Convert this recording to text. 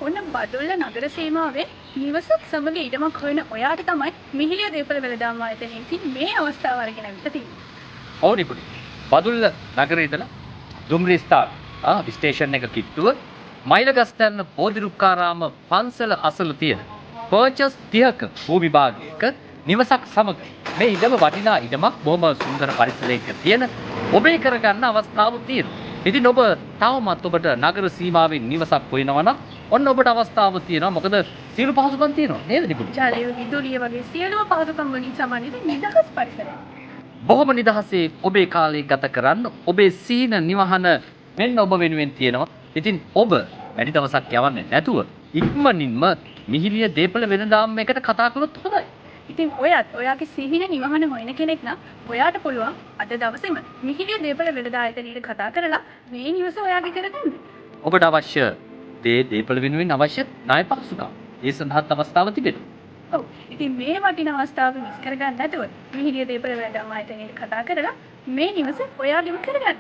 ඔන්න බදුල්ල නගර සීමාවේ නිවසක් සමග ඉඩමක් හොයන ඔයාට තමයි මිහිරිය දේපළ වෙළඳාම් ආයතනයේ ඉතින් මේ අවස්ථාව අරගෙන අවිත් තියෙන්නේ. ඔව් නිපුණි. බදුල්ල නගරේ ඉඳලා දුම්රිය ස්ටේෂන් එක කිට්ටුව මයිලගස්තැන්න බෝධිරුක්කාරාම පන්සල අසල තියෙන පර්චස් 30ක භූමි භාගයක නිවසක් සමග මේ ඉඩම වටිනා ඉඩමක් බොහොම සුන්දර පරිසරයක තියෙන ඔබේ කරගන්න අවස්ථාවක් තියෙනවා. ඉතින් ඔබ තවමත් ඔබට නගර සීමාවෙන් නිවසක් හොයනවා නම් ඔන්න ඔබට අවස්ථාවක් තියෙනවා. මොකද සියලු පහසුකම් තියෙනවා නේද නිපුණි? ජලය විදුලිය වගේ සියලුම පහසුකම් වලින් සමන්විත නිදහස් පරිසරයක්. බොහොම නිදහසේ ඔබේ කාලය ගත කරන්න ඔබේ සීන නිවහන මෙන්න ඔබ වෙනුවෙන් තියෙනවා. ඉතින් ඔබ වැඩි දවසක් යවන්නේ නැතුව ඉක්මනින්ම මිහිරිය දේපළ වෙළඳාම් එකට කතා කළොත් හොඳයි. ඉතින් ඔයාගේ සිහින නිවහන හොයන කෙනෙක් නම් ඔයාට පුළුවන් අද දවසේම මිහිරිය දේපළ වෙළඳ ආයතනයට කතා කරලා මේ නිවස ඔයාගේ කරගන්න. ඔබට අවශ්‍ය දේපළ වෙනුවෙන් අවශ්‍ය ණය පහසුකම් ඒ සඳහාත් අවස්ථාව තිබෙනවා. ඔව්. ඉතින් මේ වටිනා අවස්ථාව මිස් කරගන්න නැතුව මිහිරිය දේපළ වෙළඳාම් ආයතනයට කතා කරලා මේ නිවස ඔයාගේම කරගන්න.